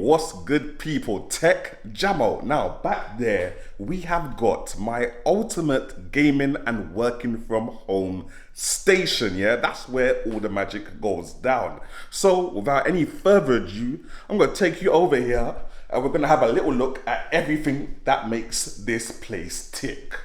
what's good people? Tech Jamo. Now back there we have got my ultimate gaming and working from home station. Yeah, that's where all the magic goes down. So without any further ado, I'm gonna take you over here and we're gonna have a little look at everything that makes this place tick.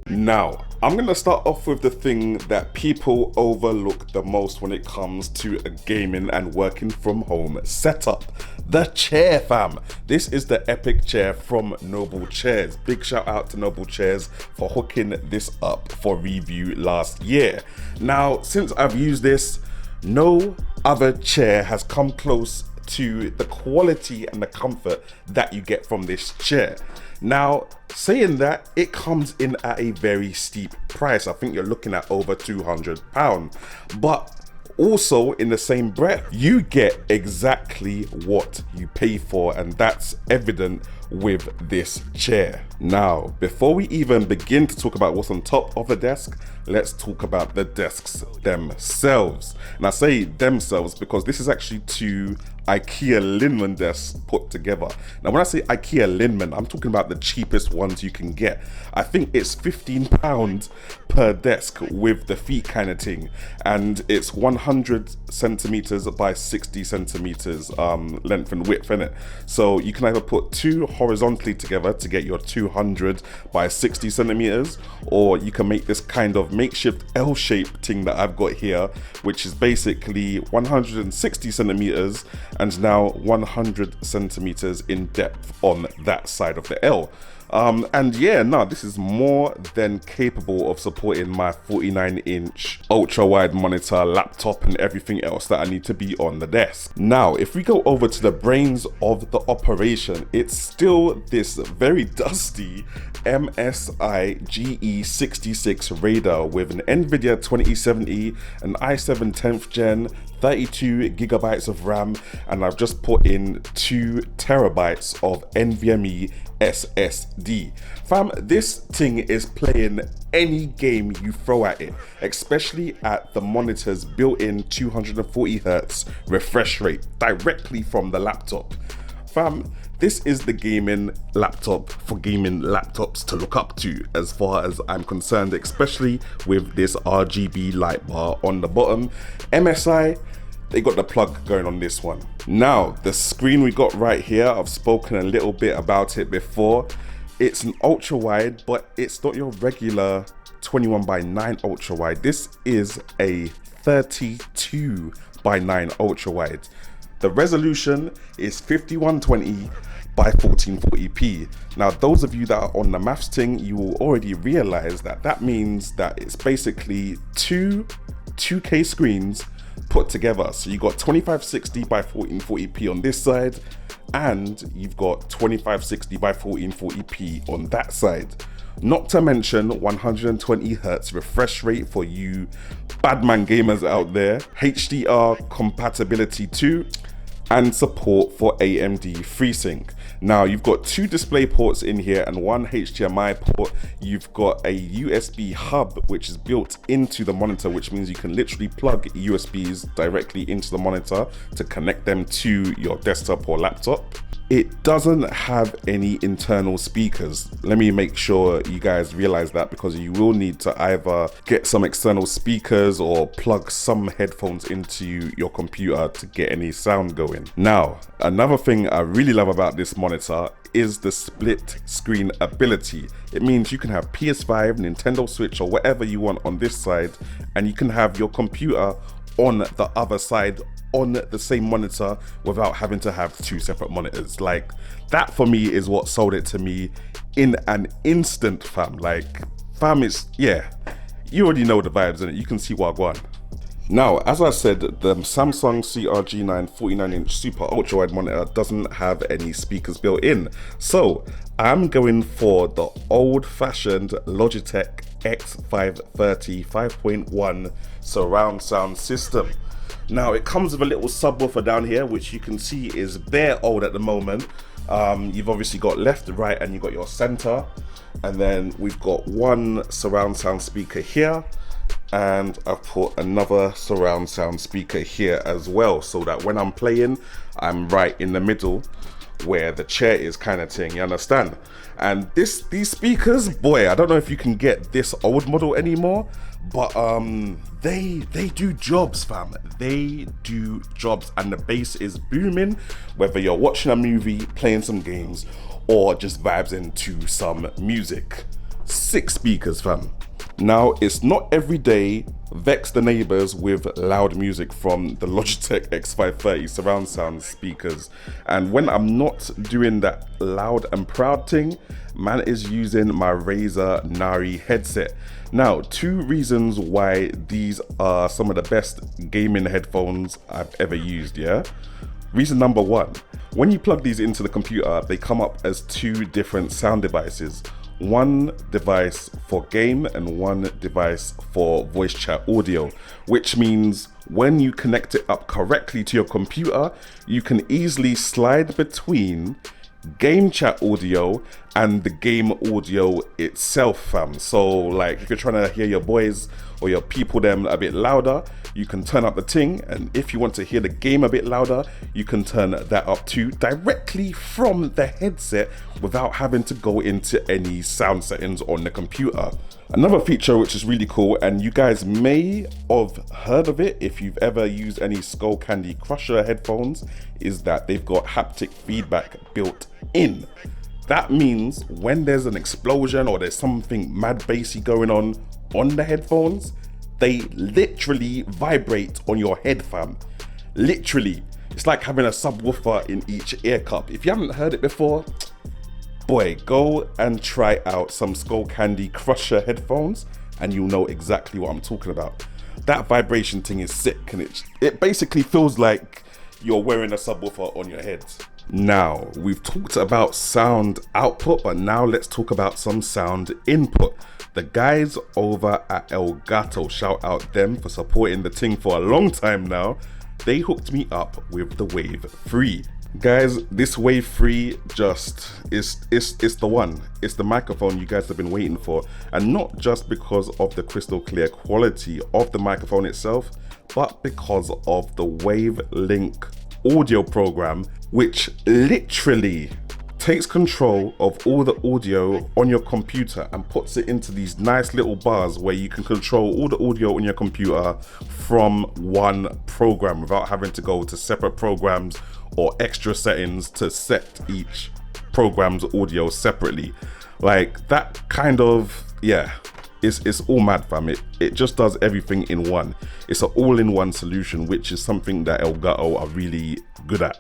Now, I'm going to start off with the thing that people overlook the most when it comes to a gaming and working from home setup. The chair, fam. This is the epic chair from Noble Chairs. Big shout out to Noble Chairs for hooking this up for review last year. Now, since I've used this, no other chair has come close to the quality and the comfort that you get from this chair. Now, saying that, it comes in at a very steep price. I think you're looking at over £200. But also in the same breath, you get exactly what you pay for, and that's evident with this chair. Now, before we even begin to talk about what's on top of the desk, let's talk about the desks themselves. And I say themselves because this is actually two IKEA Linman desks put together. Now when I say IKEA Linman, I'm talking about the cheapest ones you can get. I think it's £15 per desk with the feet kind of thing, and it's 100 centimeters by 60 centimeters length and width in it. So you can either put two horizontally together to get your 200 by 60 centimeters, or you can make this kind of makeshift L-shaped thing that I've got here, which is basically 160 centimeters and now 100 centimeters in depth on that side of the L. And yeah, no, this is more than capable of supporting my 49-inch ultra-wide monitor, laptop, and everything else that I need to be on the desk. Now, if we go over to the brains of the operation, it's still this very dusty MSI GE66 radar with an NVIDIA 2070, an i7 10th gen, 32 gigabytes of RAM, and I've just put in 2 terabytes of NVMe SSD. Fam, this thing is playing any game you throw at it, especially at the monitor's built-in 240Hz refresh rate directly from the laptop. Fam, this is the gaming laptop for gaming laptops to look up to as far as I'm concerned, especially with this RGB light bar on the bottom. MSI, they got the plug going on this one. Now, the screen we got right here, I've spoken a little bit about it before. It's an ultra wide, but it's not your regular 21:9 ultra wide. This is a 32:9 ultra wide. The resolution is 5120 by 1440p. Now, those of you that are on the maths thing, you will already realize that that means that it's basically two 2K screens put together. So you got 2560 by 1440p on this side, and you've got 2560 by 1440p on that side. Not to mention 120 Hz refresh rate for you badman gamers out there, HDR compatibility too, and support for AMD FreeSync. Now you've got 2 display ports in here and 1 HDMI port. You've got a USB hub which is built into the monitor, which means you can literally plug USBs directly into the monitor to connect them to your desktop or laptop. It doesn't have any internal speakers. Let me make sure you guys realize that, because you will need to either get some external speakers or plug some headphones into your computer to get any sound going. Now, another thing I really love about this monitor is the split screen ability. It means you can have PS5, Nintendo Switch, or whatever you want on this side, and you can have your computer on the other side on the same monitor without having to have 2 separate monitors. Like, that for me is what sold it to me in an instant, fam. Like, fam, is, yeah, you already know the vibes in it. You can see what I want. Now, as I said, the Samsung CRG9 49-inch super ultra wide monitor doesn't have any speakers built in. So I'm going for the old-fashioned Logitech X530 5.1 surround sound system. Now, it comes with a little subwoofer down here, which you can see is bare old at the moment. You've obviously got left, right, and you've got your center. And then we've got one surround sound speaker here. And I've put another surround sound speaker here as well, so that when I'm playing, I'm right in the middle where the chair is, kind of thing, you understand? And these speakers, boy, I don't know if you can get this old model anymore, but they do jobs, fam. They do jobs, and the bass is booming, whether you're watching a movie, playing some games, or just vibes into some music. 6 speakers, fam. Now, it's not every day vex the neighbors with loud music from the Logitech X530 surround sound speakers. And when I'm not doing that loud and proud thing, man is using my Razer Nari headset. Now, 2 reasons why these are some of the best gaming headphones I've ever used, yeah? Reason number 1, when you plug these into the computer, they come up as 2 different sound devices. One device for game and one device for voice chat audio, which means when you connect it up correctly to your computer, you can easily slide between game chat audio and the game audio itself, fam. So like if you're trying to hear your boys or your people them a bit louder, you can turn up the ting, and if you want to hear the game a bit louder, you can turn that up too, directly from the headset without having to go into any sound settings on the computer. Another feature which is really cool, and you guys may have heard of it if you've ever used any Skull Candy Crusher headphones, is that they've got haptic feedback built in. That means when there's an explosion or there's something mad bassy going on the headphones, they literally vibrate on your head, fam. Literally. It's like having a subwoofer in each ear cup. If you haven't heard it before, boy, go and try out some Skull Candy Crusher headphones and you'll know exactly what I'm talking about. That vibration thing is sick, and it basically feels like you're wearing a subwoofer on your head. Now, we've talked about sound output, but now let's talk about some sound input. The guys over at Elgato, shout out them for supporting the thing for a long time now. They hooked me up with the Wave 3. Guys, this Wave 3 just is the one. It's the microphone you guys have been waiting for, and not just because of the crystal clear quality of the microphone itself, but because of the Wave Link audio program, which literally takes control of all the audio on your computer and puts it into these nice little bars where you can control all the audio on your computer from one program without having to go to separate programs or extra settings to set each program's audio separately. Like that kind of, yeah, it's all mad, fam. It just does everything in one. It's an all-in-one solution, which is something that Elgato are really good at.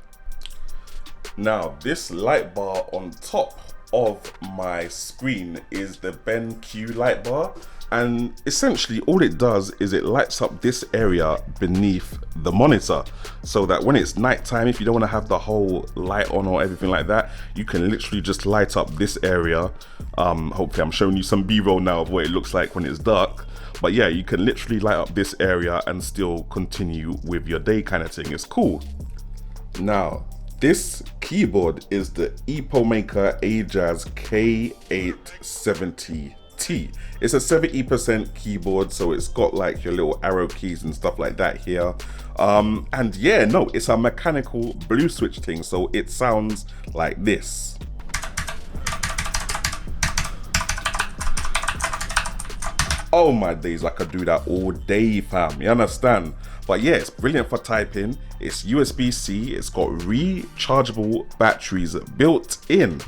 Now, this light bar on top of my screen is the BenQ light bar, and essentially all it does is it lights up this area beneath the monitor, so that when it's nighttime, if you don't want to have the whole light on or everything like that, you can literally just light up this area. Hopefully I'm showing you some B-roll now of what it looks like when it's dark, but yeah, you can literally light up this area and still continue with your day kind of thing. It's cool. Now, this keyboard is the Epomaker Ajaz K870T. It's a 70% keyboard, so it's got like your little arrow keys and stuff like that here. And yeah, no, it's a mechanical blue switch thing, so it sounds like this. Oh my days, I could do that all day, fam, you understand? But yeah, it's brilliant for typing. It's USB-C, it's got rechargeable batteries built in,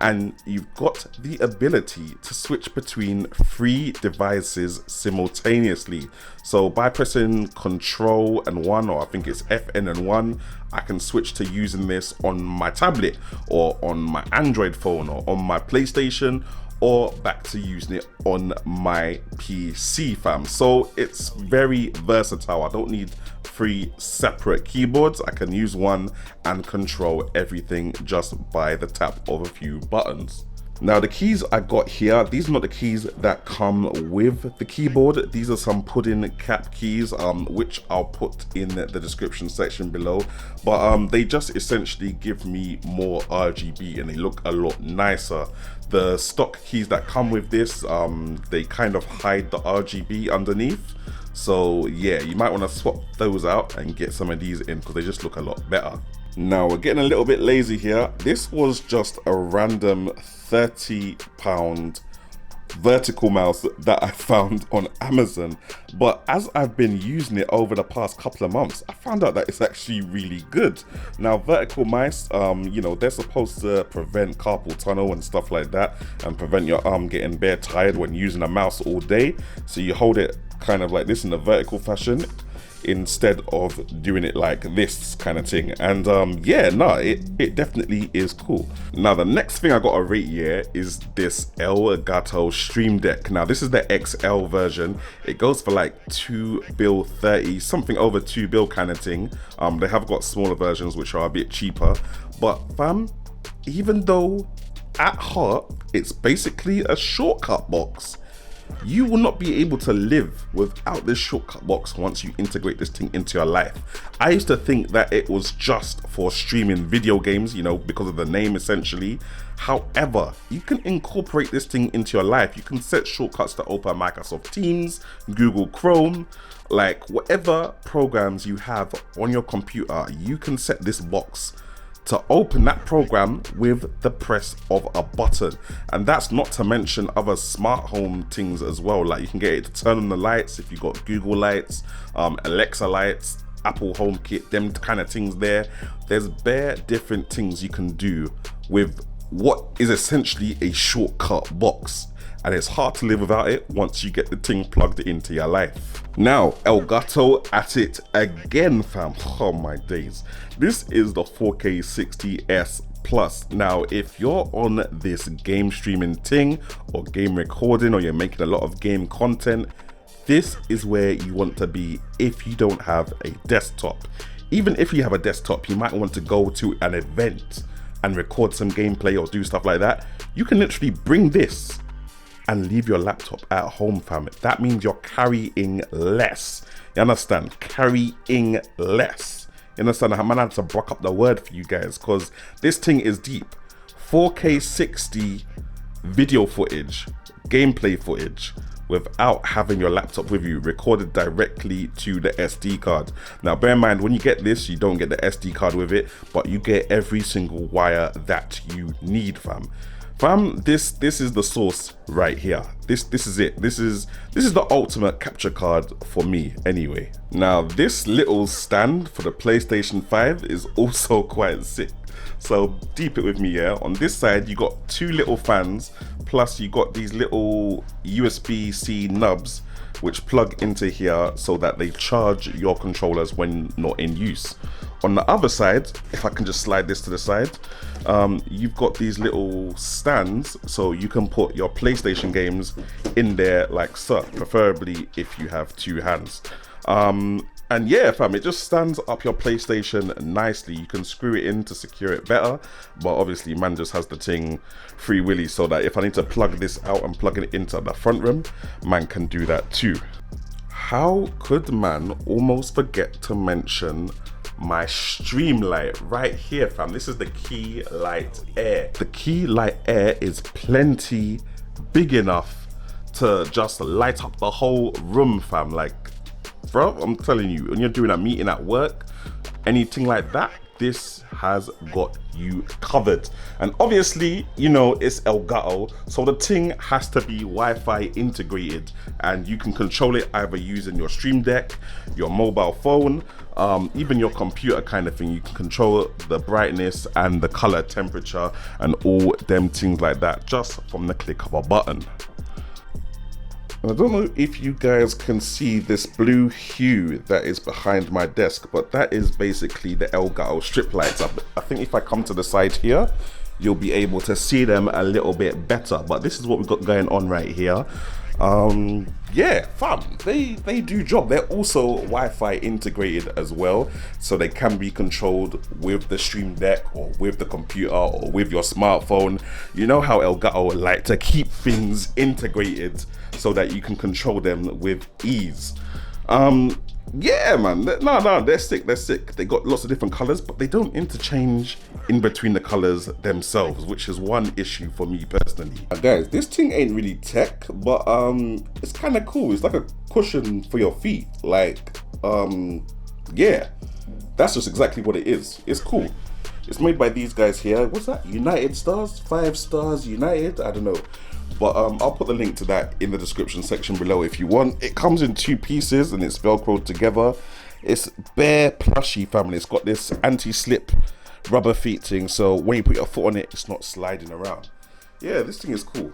and you've got the ability to switch between 3 devices simultaneously. So by pressing Control and 1, or I think it's FN and 1, I can switch to using this on my tablet or on my Android phone or on my PlayStation, or back to using it on my PC, fam. So it's very versatile. I don't need 3 separate keyboards. I can use one and control everything just by the tap of a few buttons. Now the keys I got here, these are not the keys that come with the keyboard. These are some pudding cap keys, which I'll put in the description section below. But they just essentially give me more RGB and they look a lot nicer. The stock keys that come with this, they kind of hide the RGB underneath. So yeah, you might want to swap those out and get some of these in because they just look a lot better. Now we're getting a little bit lazy here. This was just a random £30 vertical mouse that I found on Amazon, but as I've been using it over the past couple of months, I found out that it's actually really good. Now vertical mice, you know, they're supposed to prevent carpal tunnel and stuff like that, and prevent your arm getting bare tired when using a mouse all day. So you hold it kind of like this in a vertical fashion instead of doing it like this kind of thing. And yeah, no, it definitely is cool. Now the next thing I gotta rate here is this Elgato Stream Deck. Now this is the XL version. It goes for like £2.30, something over £2 kind of thing. They have got smaller versions which are a bit cheaper, but fam, even though at heart it's basically a shortcut box, you will not be able to live without this shortcut box once you integrate this thing into your life. I used to think that it was just for streaming video games, you know, because of the name essentially. However, you can incorporate this thing into your life. You can set shortcuts to open Microsoft Teams, Google Chrome, like whatever programs you have on your computer, you can set this box to open that program with the press of a button. And that's not to mention other smart home things as well. Like you can get it to turn on the lights if you got Google lights, Alexa lights, Apple HomeKit, them kind of things there. There's bare different things you can do with what is essentially a shortcut box. And it's hard to live without it once you get the thing plugged into your life. Now, Elgato at it again, fam. Oh my days. This is the 4K 60S Plus. Now, if you're on this game streaming thing or game recording, or you're making a lot of game content, this is where you want to be if you don't have a desktop. Even if you have a desktop, you might want to go to an event and record some gameplay or do stuff like that. You can literally bring this and leave your laptop at home, fam. That means you're carrying less. You understand? Carrying less. You understand? I'm gonna have to block up the word for you guys because this thing is deep. 4K 60 video footage, gameplay footage, without having your laptop with you, recorded directly to the SD card. Now bear in mind, when you get this, you don't get the SD card with it, but you get every single wire that you need, fam. Fam, this is the source right here. This is it. This is the ultimate capture card for me anyway. Now this little stand for the PlayStation 5 is also quite sick. So deep it with me here. On this side you got two little fans, plus you got these little USB-C nubs which plug into here so that they charge your controllers when not in use. On the other side, if I can just slide this to the side, you've got these little stands so you can put your PlayStation games in there like so, preferably if you have two hands. And yeah, fam, it just stands up your PlayStation nicely. You can screw it in to secure it better, but obviously man just has the thing free willy, so that if I need to plug this out and plug it into the front room, man can do that too. How could man almost forget to mention my stream light right here, fam? This is the Key Light Air. The Key Light Air is plenty big enough to just light up the whole room, fam. Like, bro, I'm telling you, when you're doing a meeting at work, anything like that, this has got you covered. And obviously, you know, it's Elgato, so the thing has to be Wi-Fi integrated, and you can control it either using your Stream Deck, your mobile phone, even your computer kind of thing. You can control the brightness and the color temperature and all them things like that just from the click of a button. And I don't know if you guys can see this blue hue that is behind my desk, but that is basically the Elgato strip lights. I think if I come to the side here, you'll be able to see them a little bit better. But this is what we've got going on right here. Yeah, fam, they do job. They're also Wi-Fi integrated as well, so they can be controlled with the Stream Deck or with the computer or with your smartphone. You know how Elgato like to keep things integrated so that you can control them with ease. Yeah, man. No, they're sick. They're sick. They got lots of different colors, but they don't interchange in between the colors themselves, which is one issue for me personally. Guys, this thing ain't really tech, but it's kind of cool. It's like a cushion for your feet. Like, yeah, that's just exactly what it is. It's cool. It's made by these guys here. What's that? United Stars? 5 Stars United? I don't know. But I'll put the link to that in the description section below if you want. It comes in 2 pieces and it's velcroed together. It's bare plushy, family. It's got this anti-slip rubber feet thing, so when you put your foot on it, it's not sliding around. Yeah, this thing is cool.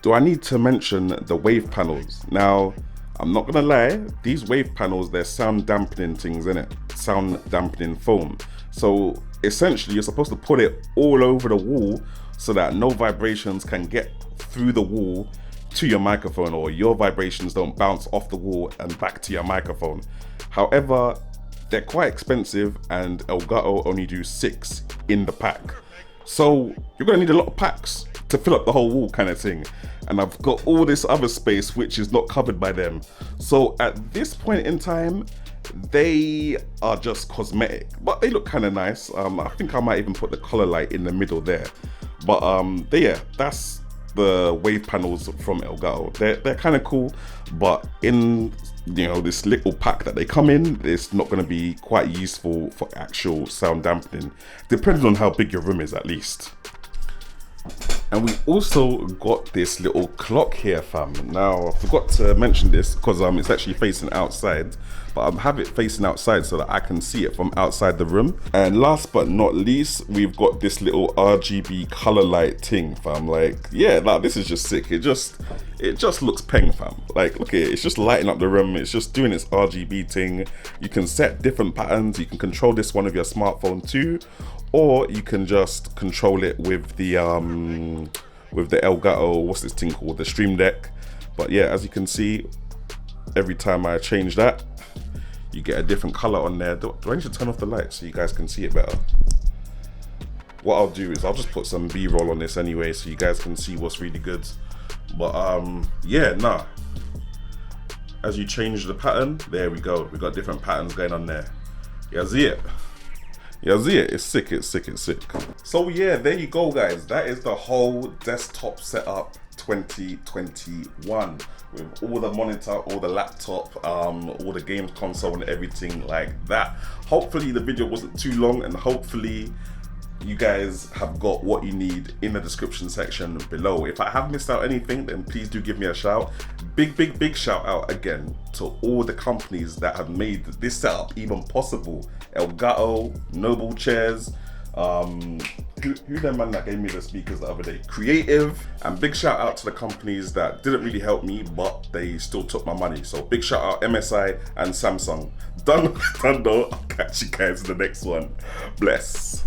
Do I need to mention the wave panels? Now, I'm not gonna lie, these wave panels, they're sound dampening things, innit? Sound dampening foam. So essentially, you're supposed to put it all over the wall so that no vibrations can get through the wall to your microphone, or your vibrations don't bounce off the wall and back to your microphone. However, they're quite expensive and Elgato only do 6 in the pack. So you're gonna need a lot of packs to fill up the whole wall kind of thing. And I've got all this other space which is not covered by them. So at this point in time, they are just cosmetic, but they look kind of nice. I think I might even put the color light in the middle there. But yeah, that's the wave panels from Elgato. They're kind of cool, but in this little pack that they come in, it's not going to be quite useful for actual sound dampening, depending on how big your room is at least. And we also got this little clock here, fam. Now, I forgot to mention this because it's actually facing outside, but I have it facing outside so that I can see it from outside the room. And last but not least, we've got this little RGB color light thing, fam. Like, yeah, this is just sick. It just looks peng, fam. Like, look at it. It's just lighting up the room. It's just doing its RGB thing. You can set different patterns. You can control this one with your smartphone too, or you can just control it with the Elgato, what's this thing called, the Stream Deck. But yeah, as you can see, every time I change that, you get a different color on there. Do I need to turn off the light so you guys can see it better? What I'll do is I'll just put some B-roll on this anyway so you guys can see what's really good. But yeah, nah, as you change the pattern, there we go, we got different patterns going on there. Yeah, see it? Yeah, see it? It's sick, it's sick, it's sick. So yeah, there you go, guys. That is the whole desktop setup 2021 with all the monitor, all the laptop, all the games console and everything like that. Hopefully the video wasn't too long, and hopefully you guys have got what you need in the description section below. If I have missed out anything, then please do give me a shout. Big shout out again to all the companies that have made this setup even possible. Elgato, Noble Chairs, who the man that gave me the speakers the other day? Creative. And big shout out to the companies that didn't really help me, but they still took my money. So big shout out MSI and Samsung. Done though. I'll catch you guys in the next one. Bless.